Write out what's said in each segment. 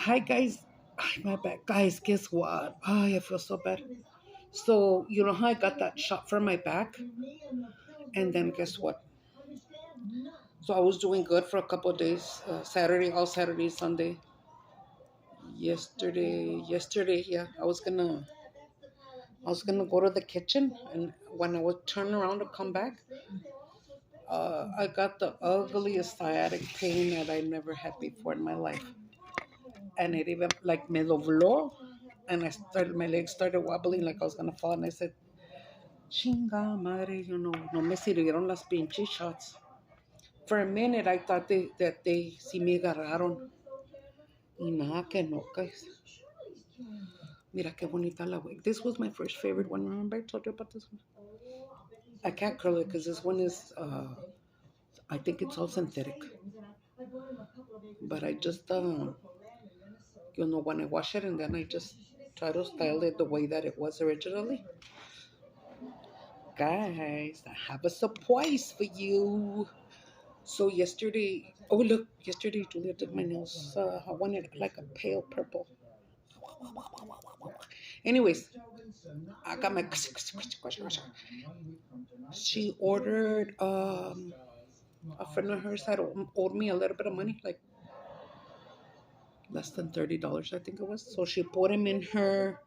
Hi guys. Ay, my bad. Guys, guess what? I feel so bad. So, you know how I got that shot from my back? And then guess what? So I was doing good for a couple of days. Saturday, all Saturday, Sunday. Yesterday, yeah. I was gonna go to the kitchen, and when I would turn around to come back, I got the ugliest sciatic pain that I never had before in my life. And it even like me dobló, and my legs started wobbling like I was gonna fall. And I said, "Chinga madre, no me sirvieron las pinches shots." For a minute, I thought that they sí me agarraron. Y nada que no, guys. Mira qué bonita la wig. This was my first favorite one. Remember I told you about this one? I can't curl it because this one is, I think it's all synthetic. But I just, when I wash it and then I just try to style it the way that it was originally. Guys, I have a surprise for you. So yesterday Julia did my nails. I wanted like a pale purple. Anyways, I got my. She ordered. A friend of hers had owed me a little bit of money, like less than $30, I think it was. So she put him in her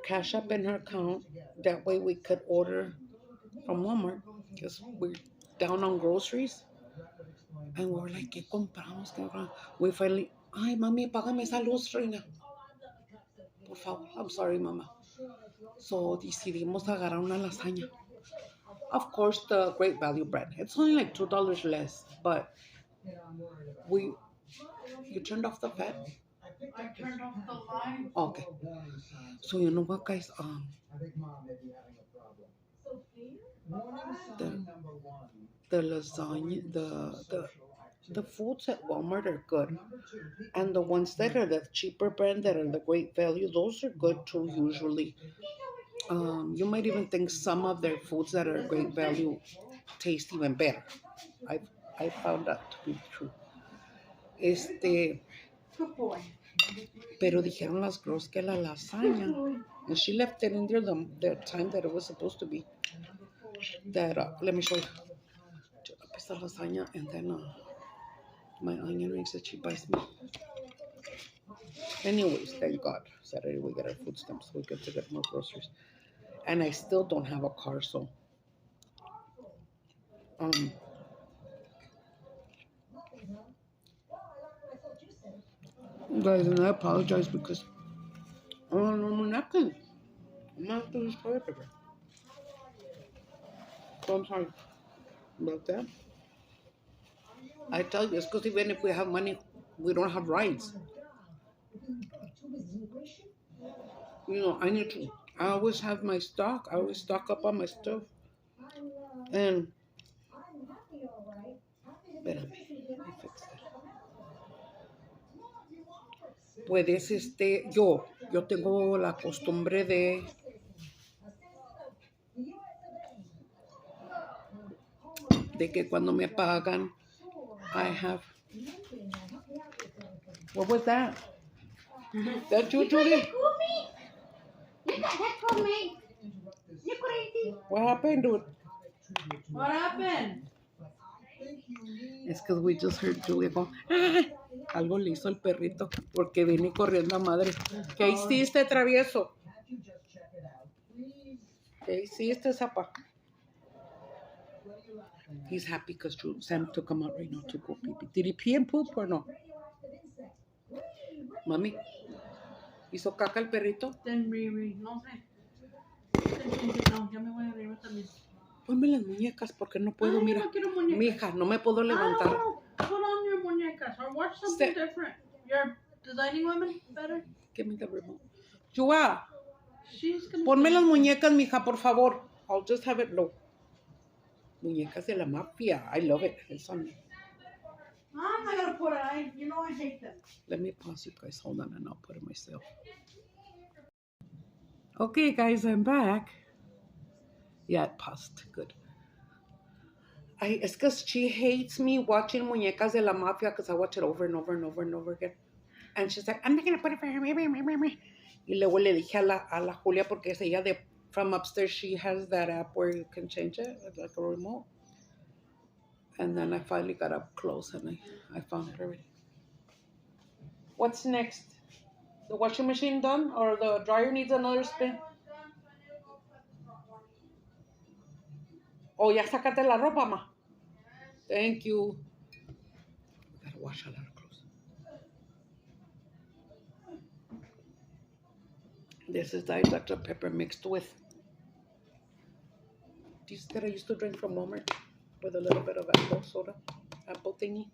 Cash App in her account. That way we could order from Walmart because we're down on groceries. And we were like, ¿qué compramos? We finally, ay, mami, págame esa luz, reina. Por favor, I'm sorry, mama. So decidimos agarrar una lasaña. Of course, the Great Value brand. It's only like $2 less, but you turned off the fan? I turned off the light. Okay. So you know what, guys? The lasagna, the foods at Walmart are good, and the ones that are the cheaper brand that are the Great Value, those are good too. Usually, you might even think some of their foods that are Great Value taste even better. I found that to be true. Good boy. Pero dijeron las girls que la lasaña, and she left it in there the time that it was supposed to be. That let me show you. A piece of lasagna, and then my onion rings that she buys me. Anyways, thank God. Saturday we get our food stamps, so we get to get more groceries. And I still don't have a car, so guys, and I apologize because oh no, my napkin. I'm not doing this toilet paper. So I'm sorry about that. I tell you, it's because even if we have money, we don't have rides. I always have my stock. I always stock up on my stuff. And, espérame, let me fix that. Puedes, yo tengo la costumbre de que cuando me pagan, I have. What was that? That you, Julie? What happened, dude? What happened? Es que we just heard Julia go, ah, algo le hizo el perrito porque vine corriendo a madre. ¿Qué hiciste, travieso? ¿Qué hiciste, zapa? He's happy because Sam took him out right now to go pee pee. Did he pee and poop or no? Mami, ¿hizo caca el perrito? No sé. No, ya me voy a arriba también. Ponme las muñecas porque no puedo, mira. No quiero muñecas. Mija, no me puedo levantar. Put on your muñecas or watch something different. You're designing women better. Give me the remote. Yua, Ponme ponme las muñecas, mija, por favor. I'll just have it low. Muñecas de la mafia. I love it. It's on me. I'm not going to put it. I hate them. Let me pause you guys. Hold on, and I'll put it myself. Okay, guys, I'm back. Yeah, it paused. Good. It's because she hates me watching Muñecas de la Mafia because I watch it over and over and over and over again. And she's like, I'm not gonna put it for her. Y luego le dije a la Julia, porque es ella de, from upstairs, she has that app where you can change it, like a remote. And then I finally got up close and I found it already. What's next? The washing machine done? Or the dryer needs another spin? Oh, ya sacate la ropa, ma. Thank you. Gotta wash a lot of clothes. This is Diet Dr. Pepper mixed with these that I used to drink from Walmart with a little bit of apple soda, apple thingy.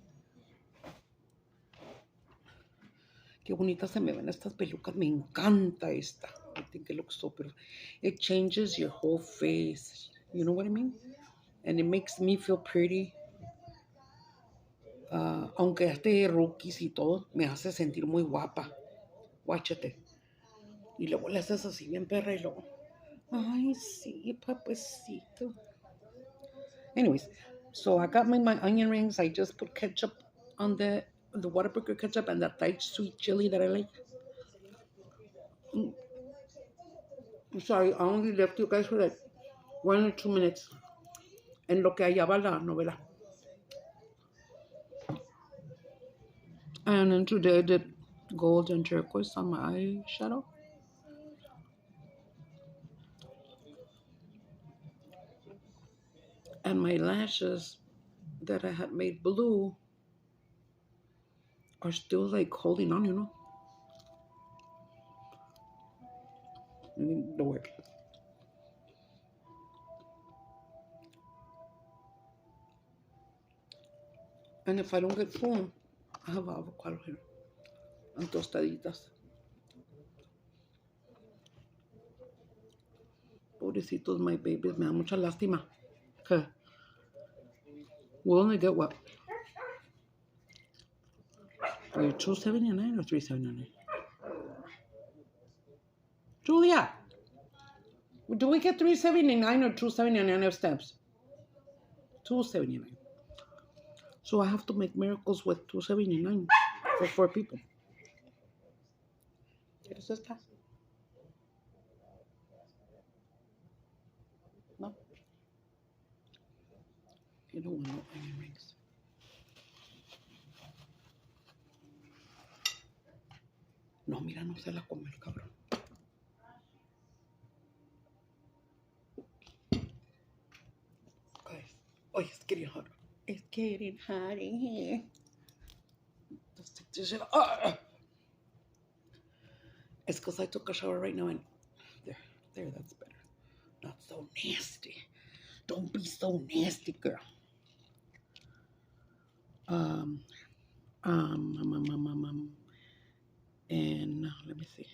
Qué bonita se me ven estas pelucas. Me encanta esta. I think it looks so beautiful. It changes your whole face. You know what I mean? And it makes me feel pretty. Aunque esté rookies y todo, me hace sentir muy guapa. Guáchate. Y luego le haces así bien perra y luego. Ay, sí, papacito. Anyways, so I got my onion rings. I just put ketchup on the Whataburger ketchup and that Thai sweet chili that I like. I'm sorry, I only left you guys for like 1 or 2 minutes. En lo que hallaba la novela. And then today I did gold and turquoise on my eyeshadow. And my lashes that I had made blue are still like holding on, you know. The work. And if I don't get full, I have avocado here and tostaditas. Pobrecitos, my babies, me da mucha lástima. Okay. We'll only get what? Wait, $2.79 or $3.79? Julia, do we get $3.79 or $2.79 of stamps? $2.79. So I have to make miracles with $2.79 for 4 people. ¿Quieres esta? No. You don't want no onion rings. No, mira, no se la come el cabrón. Guys, oh, it's getting hot. It's getting hot in here. Let's take this shit off. It's because I took a shower right now and there, that's better. Not so nasty. Don't be so nasty, girl. And let me see.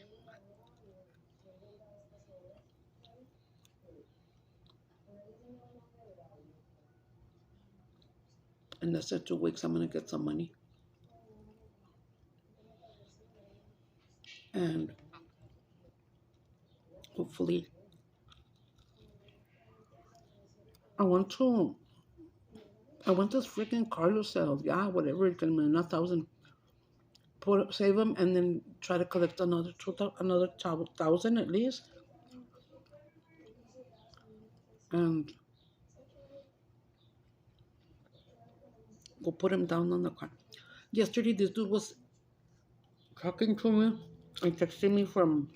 In less than 2 weeks, I'm gonna get some money. And hopefully, I want this freaking Carlos sale. Yeah, whatever it can be, 1,000. Save them and then try to collect another 1,000 at least. And go put him down on the car. Yesterday, this dude was talking to me and texting me from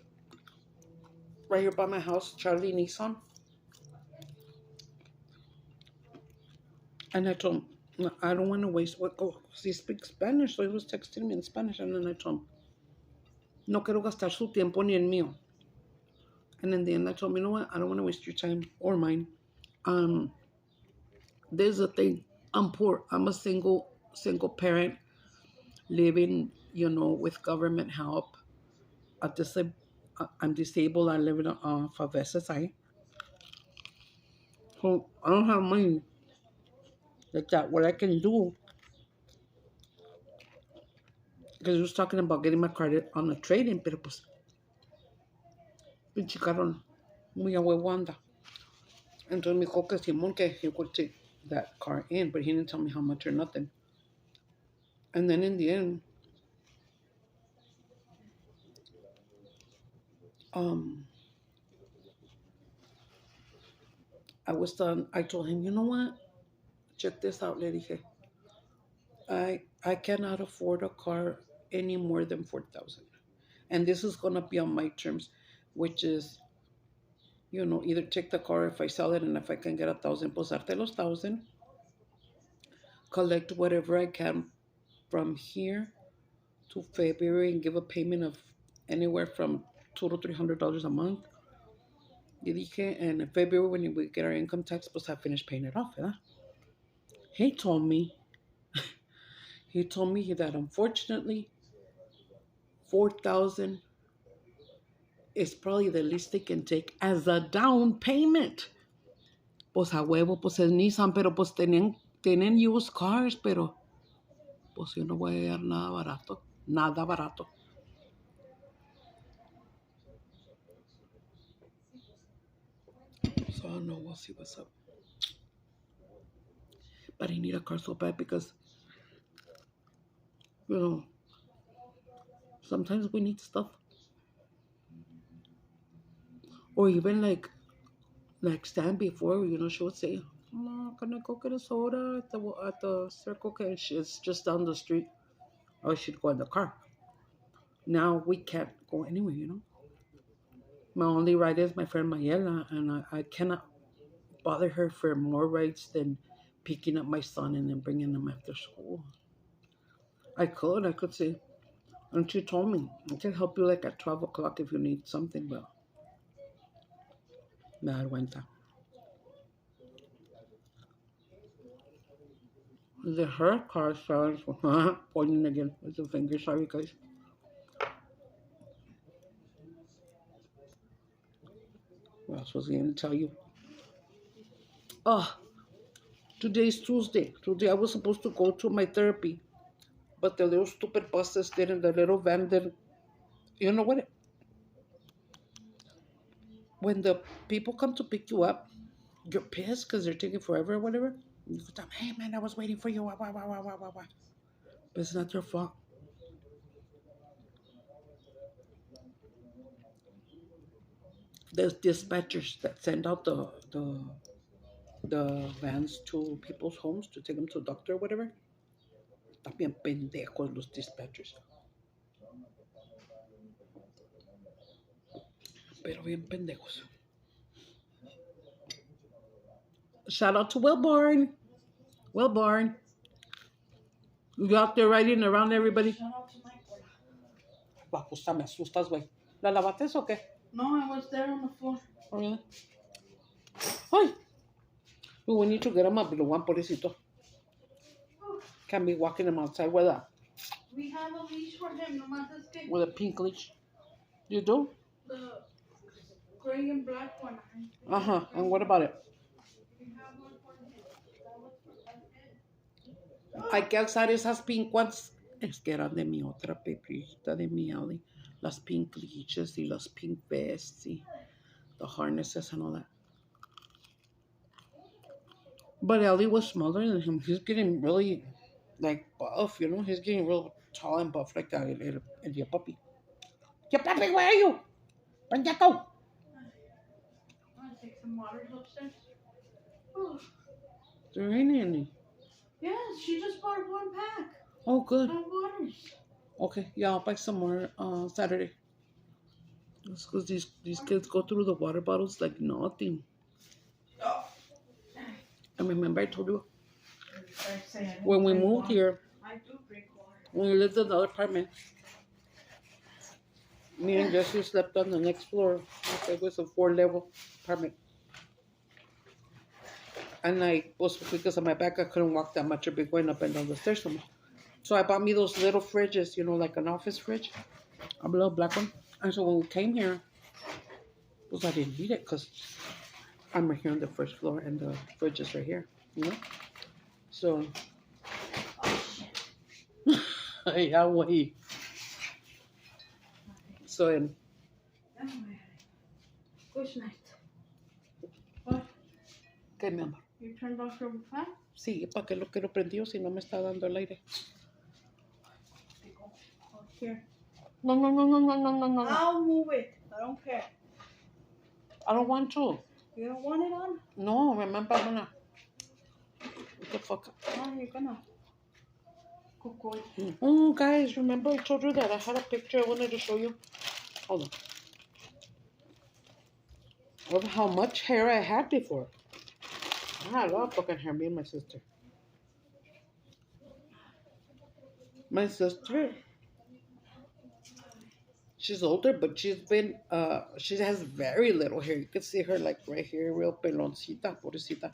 right here by my house, Charlie Nissan. And I told him, no, I don't want to waste what. Oh, he speaks Spanish, so he was texting me in Spanish. And then I told him, no quiero gastar su tiempo ni el mío. And in the end, I told him, you know what? I don't want to waste your time or mine. There's a thing. I'm poor. I'm a single parent living, with government help. I'm disabled. I live in a favela. So I don't have money like that. What I can do, because he was talking about getting my credit on the trading, pero pues, pinche cabrón, muy a huevo anda. Entonces me dijo que Simón, que he would take that car in, but he didn't tell me how much or nothing. And then in the end, um, I told him, you know what? Check this out, le dije. I cannot afford a car any more than 4,000. And this is gonna be on my terms, which is, either take the car if I sell it, and if I can get 1,000, pues darte los 1,000, collect whatever I can from here to February and give a payment of anywhere from $200 to $300 a month. Y dije, and in February when we get our income tax, pues I finish paying it off, ¿verdad? He told me, that unfortunately, 4,000 is probably the least they can take as a down payment. Pues a huevo, pues es Nissan, pero pues tienen used cars, pero pues yo no voy a hallar nada barato. Nada barato. So I don't know, we'll see what's up. But I need a car so bad because, sometimes we need stuff. Or even like Stan before, she would say, can I go get a soda at the Circle K? It's just down the street. Or I should go in the car. Now we can't go anywhere. My only ride is my friend Mayela, and I cannot bother her for more rides than picking up my son and then bringing him after school. I could say, and she told me, I can help you like at 12 o'clock if you need something, but me da vergüenza. The her car starts pointing again with the finger. Sorry, guys. What else was I going to tell you? Oh, today's Tuesday. Today I was supposed to go to my therapy, but the little stupid buses didn't. The little van didn't. You know what? When the people come to pick you up, you're pissed because they're taking forever or whatever. You go tell them, hey man, I was waiting for you. Wah, wah, wah, wah, wah, wah, wah. But it's not their fault. There's dispatchers that send out the vans to people's homes to take them to a doctor or whatever. Están bien pendejos los dispatchers. Pero bien pendejos. Shout out to Wilborn. Wilborn. You out there riding around everybody? Shout out to Michael. Bajusta, me asustas, güey. ¿La lavaste o qué? No, I was there on the floor. Oh, really? Ay. We need to get him a blue one, pobrecito. Can't be walking him outside with We have a leash for him, nomás es que a pink leash. You do? the gray and black one. Uh-huh. And what about it? We have one for him. That was for him. Hay que alzar esas pink ones. Es que eran de mi otra pepita de mi alley. Las pink leashes y los pink vests y the harnesses and all that. But Ellie was smaller than him. He's getting really, buff, He's getting real tall and buff like that. And your puppy. Your puppy, where are you? Pendejo. I'm gonna take some waters upstairs. Oh. There ain't any. Yes, she just bought one pack Oh, good. of waters. Okay, yeah, I'll buy some more Saturday. It's because these kids go through the water bottles like nothing. Oh. And remember I told you when we moved here, I do drink water. when we lived in the other apartment, me and Jesse slept on the next floor. It was a 4-level apartment. And because of my back, I couldn't walk that much or be going up and down the stairs so much. So I bought me those little fridges, like an office fridge, a little black one. And so when we came here, I didn't need it because I'm right here on the first floor and the fridge is right here, So, yeah, wait. So, Good night. What? ¿Qué, mi amor? You turned off your fan? Sí, ¿para qué lo quiero prendido si no me está dando el aire? Here. No. I'll move it. I don't care. I don't want to. You don't want it on? No, remember I'm gonna. What the fuck? No, you're gonna cook it. Oh, guys, remember I told you that I had a picture I wanted to show you? Hold on. Of how much hair I had before. I had a lot of fucking hair, me and my sister. My sister, she's older, but she has very little hair. You can see her like right here, real peloncita, pobrecita.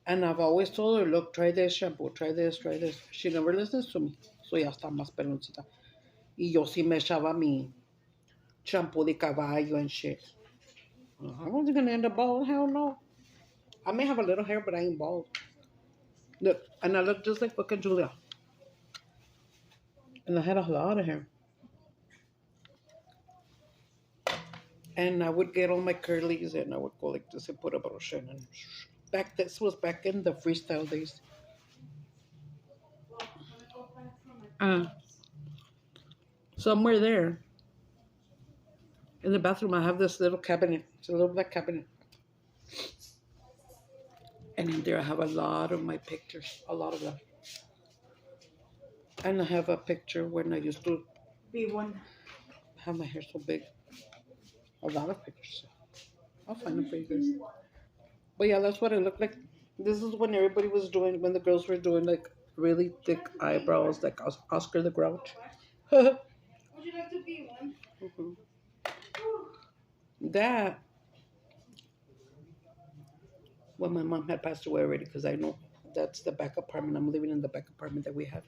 And I've always told her, look, try this shampoo, try this, try this. She never listens to me. So ya está más peloncita. Y yo sí me echaba mi shampoo de caballo and shit. I wasn't gonna end up bald, hell no. I may have a little hair, but I ain't bald. Look, and I look just like fucking Julia. And I had a lot of hair. And I would get all my curlies and I would go like this and put a brush in. And this was back in the freestyle days. Uh, Somewhere there in the bathroom, I have this little cabinet. It's a little black cabinet. And in there, I have a lot of my pictures, a lot of them. And I have a picture when I used to Be one. have my hair so big. A lot of pictures. I'll find them for you guys. But yeah, that's what it looked like. This is when everybody was doing, when the girls were doing like really thick eyebrows, like Oscar the Grouch. Would you like to be one? Mhm. That, well, my mom had passed away already because I know that's the back apartment. I'm living in the back apartment that we have.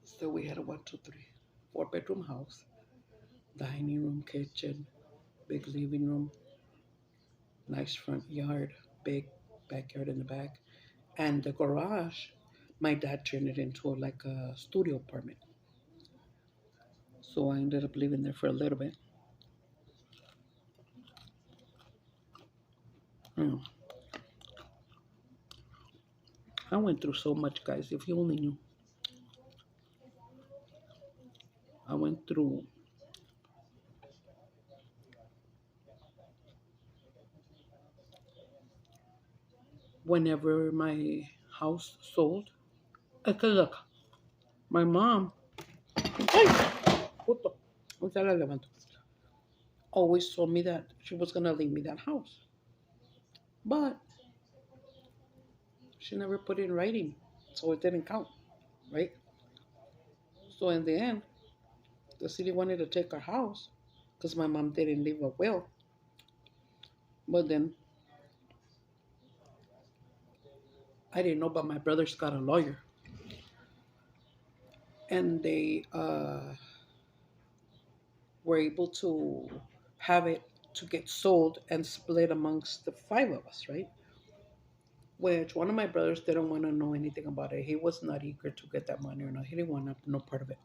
So we had a 1, 2, 3, 4 bedroom house, dining room, kitchen, big living room, nice front yard, big backyard in the back, and the garage. My dad turned it into like a studio apartment. So I ended up living there for a little bit. Mm. I went through so much, guys. If you only knew. I went through whenever my house sold. Okay, look, my mom, ay, puto, ahorita la levanto, always told me that she was gonna leave me that house, but she never put it in writing, so it didn't count, right? So in the end, the city wanted to take our house because my mom didn't leave a will. But then I didn't know, but my brothers got a lawyer, and they were able to have it to get sold and split amongst the five of us, right? Which one of my brothers didn't want to know anything about it. He was not eager to get that money or not. He didn't want no part of it.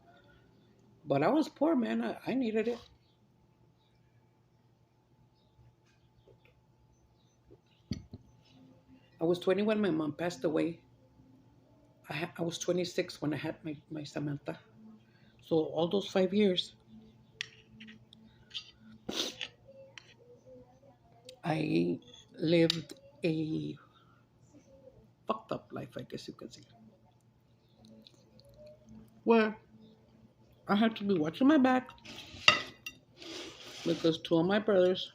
But I was poor, man. I needed it. I was 20 when my mom passed away. I was 26 when I had my Samantha. So all those 5 years, I lived a fucked up life, I guess you could say. Where I had to be watching my back because two of my brothers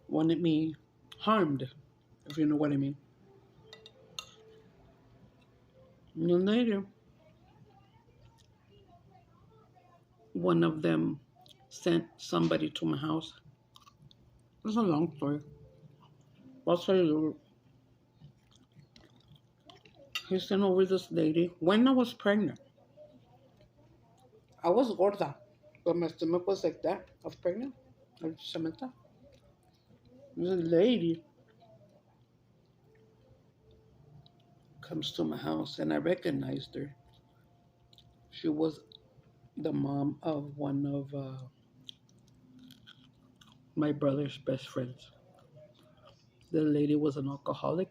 wanted me harmed, if you know what I mean. And then later, one of them sent somebody to my house. It's a long story. I'll tell you. He sent over this lady when I was pregnant. I was gorda, but my stomach was like that. I was pregnant. I was Samantha. This lady comes to my house and I recognized her. She was the mom of one of my brother's best friends. The lady was an alcoholic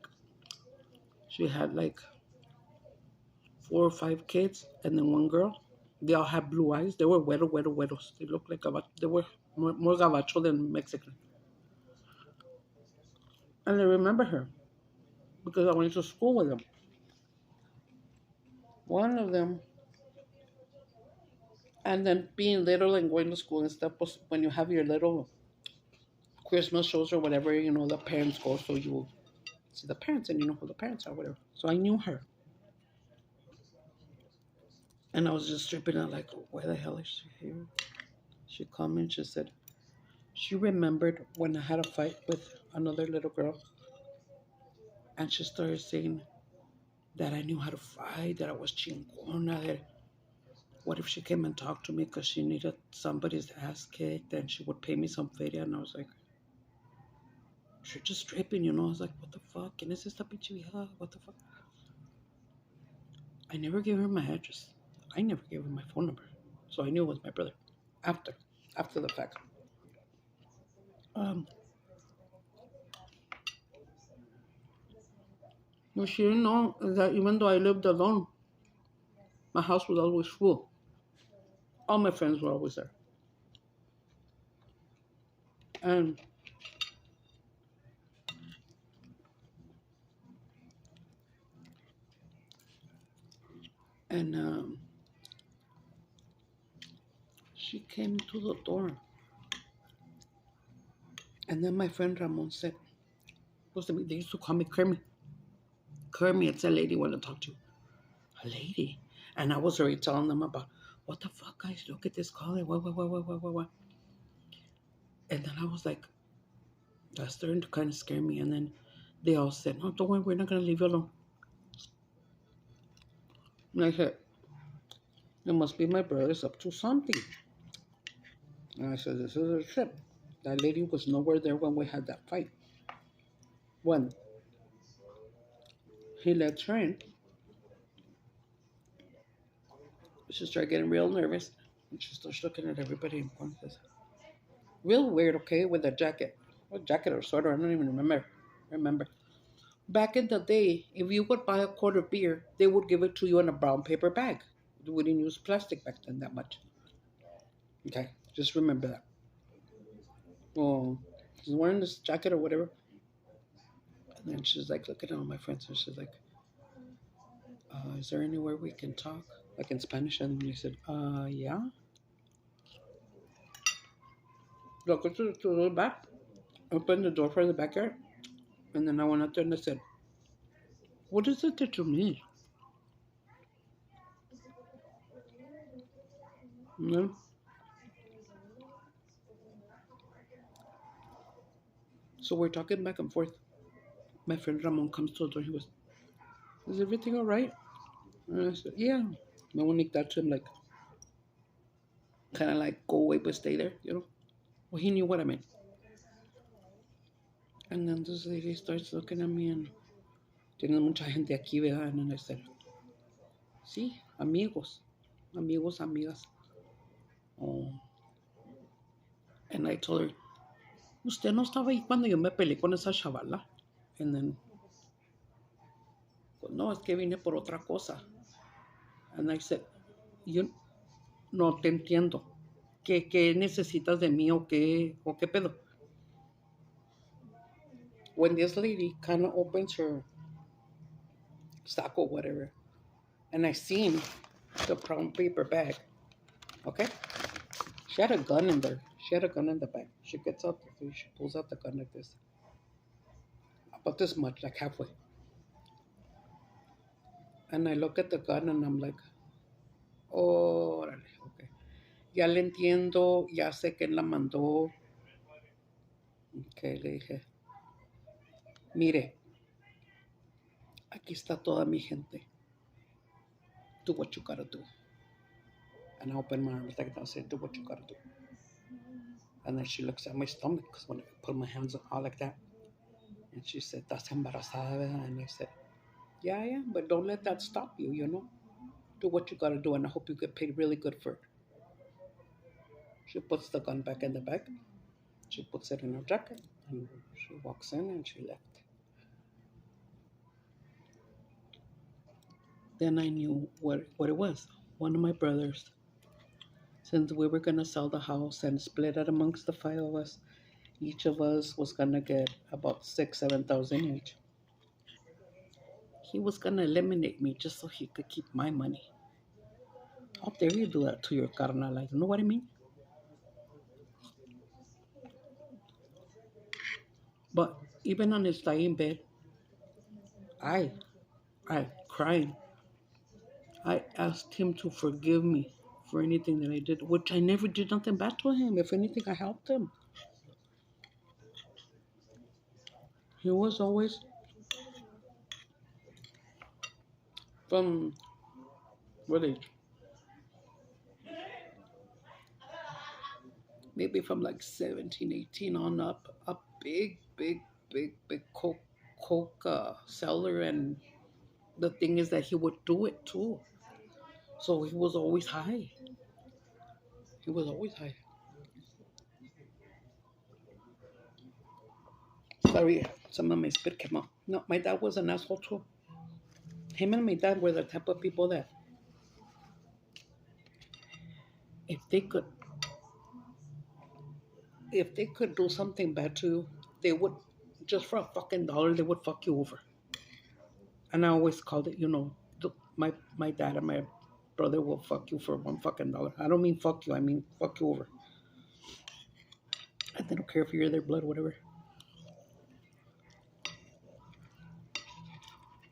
She had like 4 or 5 kids, and then one girl. They all had blue eyes. They were güeros. They looked like they were more gabacho than Mexican. And I remember her because I went to school with them. One of them, and then being little and going to school and stuff, was when you have your little Christmas shows or whatever, the parents go, so you see the parents and you know who the parents are, whatever. So I knew her. And I was just tripping out like, why the hell is she here? She called me and she said, she remembered when I had a fight with another little girl. And she started saying that I knew how to fight, that I was chingona, that what if she came and talked to me because she needed somebody's ass kicked and she would pay me some feria. And I was like, she's just tripping. I was like, what the fuck? ¿Quién es esta pinche vieja? What the fuck? I never gave her my address. I never gave her my phone number. So I knew it was my brother. After, after the fact. Um, what she didn't know is that even though I lived alone, my house was always full. All my friends were always there. And and she came to the door. And then my friend Ramon said, they used to call me Kermit. Kermit, it's a lady want to talk to you. A lady. And I was already telling them about, what the fuck, guys, look at this caller. What. And then I was like, that's starting to kind of scare me. And then they all said, no, don't worry, we're not going to leave you alone. And I said, it must be my brother's up to something. And I said, this is a trip. That lady was nowhere there when we had that fight. When he lets her in, she started getting real nervous. And she starts looking at everybody and says, real weird, okay, with a jacket. What jacket or sweater? I don't even remember. Back in the day, if you would buy a quart of beer, they would give it to you in a brown paper bag. They wouldn't use plastic back then that much. Okay, just remember that. Well, she's wearing this jacket or whatever. And then she's like looking at all my friends and she's like, is there anywhere we can talk? Like in Spanish. And they said, yeah. Go to the back, open the door for the backyard. And then I went out there and I said, what is it that you need? No. So we're talking back and forth. My friend Ramon comes to the door. He goes, is everything all right? And I said, yeah. No one looked at him like, kind of like, go away but stay there. Well, he knew what I meant. And then this lady starts looking at me and, tiene mucha gente aquí, ¿verdad? And then I said, sí, amigos, amigas. Oh. And I told her, usted no estaba ahí cuando yo me peleé con esa chavala. And then, pues no, es que vine por otra cosa. And I said, yo no te entiendo. ¿Qué necesitas de mí o qué pedo? When this lady kind of opens her sack or whatever, and I seen the brown paper bag, okay? She had a gun in there. She had a gun in the bag. She gets out, she pulls out the gun like this. About this much, like halfway. And I look at the gun and I'm like, órale, okay. Ya le entiendo, ya sé quién la mandó. Okay, le dije, mire, aquí está toda mi gente. Do what you gotta do. And I open my arms like that and say, do what you gotta do. And then she looks at my stomach because when I put my hands out like that, and she said, ¿estás embarazada, verdad? And I said, yeah, but don't let that stop you. Do what you gotta do, and I hope you get paid really good for it. She puts the gun back in the bag. She puts it in her jacket, and she walks in and she left. Then I knew what it was. One of my brothers, since we were gonna sell the house and split it amongst the five of us, each of us was gonna get about 7,000 each. He was gonna eliminate me just so he could keep my money. How dare you do that to your carnal? Like, you know what I mean? But even on his dying bed, I, I crying. I asked him to forgive me for anything that I did, which I never did nothing bad to him. If anything, I helped him. He was always from what age? Maybe from like 17, 18 on up, a big coke seller. And the thing is that he would do it too. So he was always high. He was always high. Sorry, some of my spit came out. No, my dad was an asshole too. Him and my dad were the type of people that if they could if they could do something bad to you, they would just for a fucking dollar they would fuck you over. And I always called it, my dad and my brother will fuck you for one fucking dollar. I don't mean fuck you, I mean fuck you over. And they don't care if you're their blood, whatever.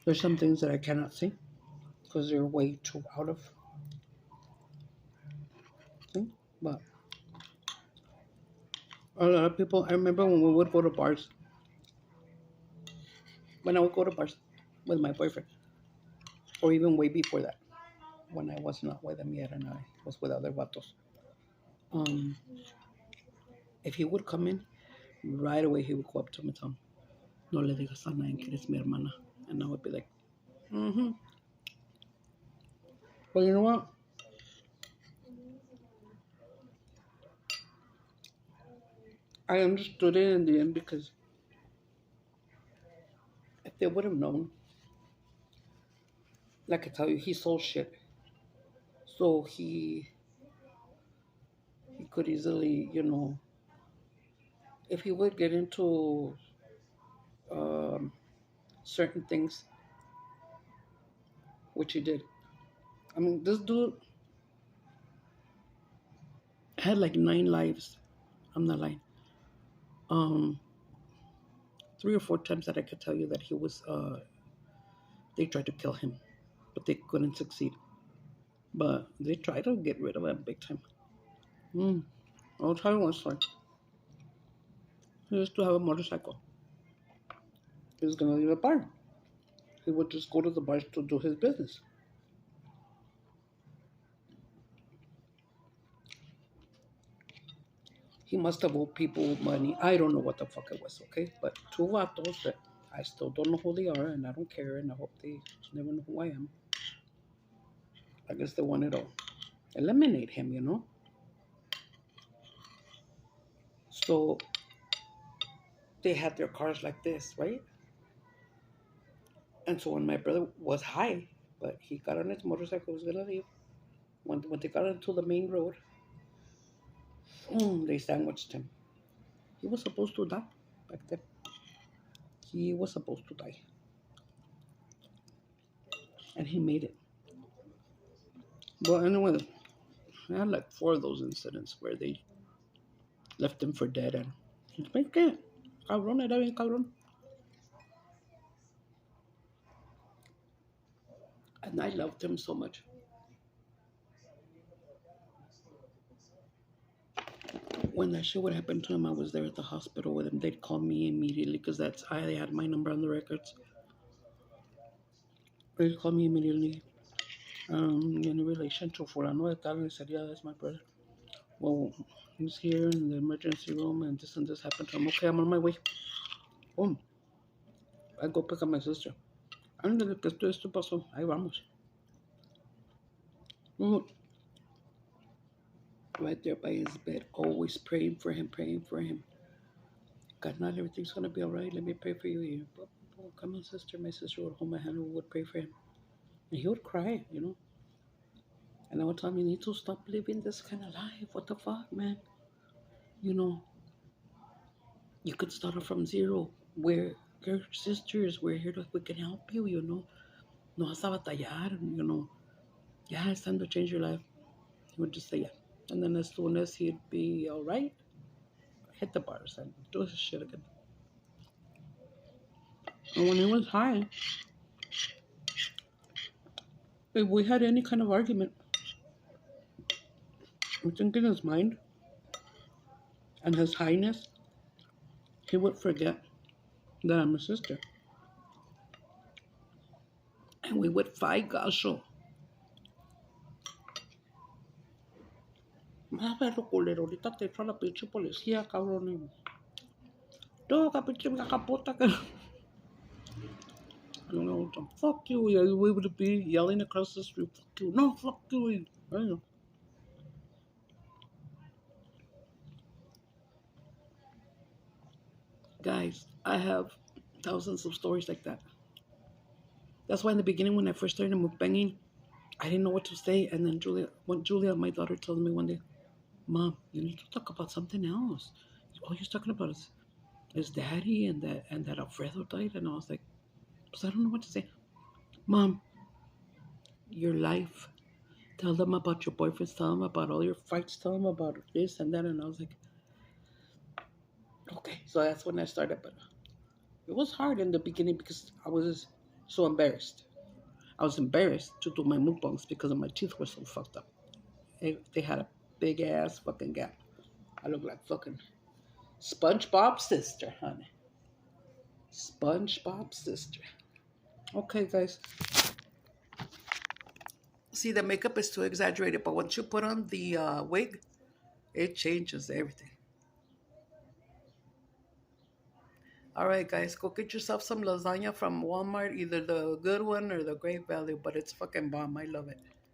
There's some things that I cannot see because they're way too out of thing. But a lot of people, I remember when we would go to bars, when I would go to bars with my boyfriend, or even way before that, when I was not with him yet and I was with other vatos. Um, if he would come in, right away he would go up to me and tell me, no le digas a nadie que eres mi hermana. And I would be like, mm-hmm. But you know what? I understood it in the end because if they would have known, like I tell you, he sold shit. So he could easily, if he would get into um, certain things, which he did. I mean, this dude had like 9 lives. I'm not lying. Um, 3 or 4 times that I could tell you that he was. They tried to kill him, but they couldn't succeed. But they tried to get rid of him big time. Mm. I'll tell you one story. He used to have a motorcycle. He was gonna leave a bar. He would just go to the bars to do his business. He must have owed people money. I don't know what the fuck it was, okay? But two vatos that I still don't know who they are, and I don't care, and I hope they never know who I am. I guess they wanted to eliminate him. So they had their cars like this, right? And so when my brother was high, but he got on his motorcycle, was gonna leave. When they got into the main road, boom, they sandwiched him. He was supposed to die back then. He was supposed to die, and he made it. But anyway, I had like 4 of those incidents where they left him for dead, and he's like, ¿qué? Cabrón, era bien cabrón. And I loved him so much. When that shit would happen to him, I was there at the hospital with him. They'd call me immediately because I had my number on the records. They'd call me immediately. In relation to Fulano de Tal, and he said, yeah, that's my brother. Well, he's here in the emergency room and this happened to him. Okay, I'm on my way. Boom. I go pick up my sister. Ándale, que esto pasó. Ahí vamos. Mm. Right there by his bed, always praying for him, praying for him. God, not everything's gonna be all right. Let me pray for you here. Come on, sister. My sister would hold my hand and would pray for him. And he would cry, you know. And I would tell him, you need to stop living this kind of life. What the fuck, man? You know, you could start from zero. We're your sisters. We're here to, we can help you, you know. No vas a batallar, you know. Yeah, it's time to change your life. He would just say, yeah. And then as soon as he'd be all right, hit the bars and do his shit again. And when he was high, if we had any kind of argument, I think in his mind and his highness, he would forget that I'm a sister. And we would fight, gacho. Más perro culero, ahorita te echo a la pinche policía, cabrón. Toca pinche vieja puta que... I don't know, fuck you. Yeah, we would be yelling across the street, fuck you. No, fuck you. I don't know. Guys, I have thousands of stories like that. That's why in the beginning, when I first started mukbanging, I didn't know what to say. And then Julia, my daughter, told me one day, Mom, you need to talk about something else. All you're talking about is daddy and that Alfredo died. And I was like, I don't know what to say. Mom, your life. Tell them about your boyfriends. Tell them about all your fights. Tell them about this and that. And I was like, okay. So that's when I started. But it was hard in the beginning because I was so embarrassed. I was embarrassed to do my mukbangs because my teeth were so fucked up. They had a big ass fucking gap. I look like fucking SpongeBob's sister, honey. SpongeBob's sister. Okay, guys. See, the makeup is too exaggerated, but once you put on the wig, it changes everything. All right, guys, go get yourself some lasagna from Walmart, either the good one or the Great Value, but it's fucking bomb. I love it.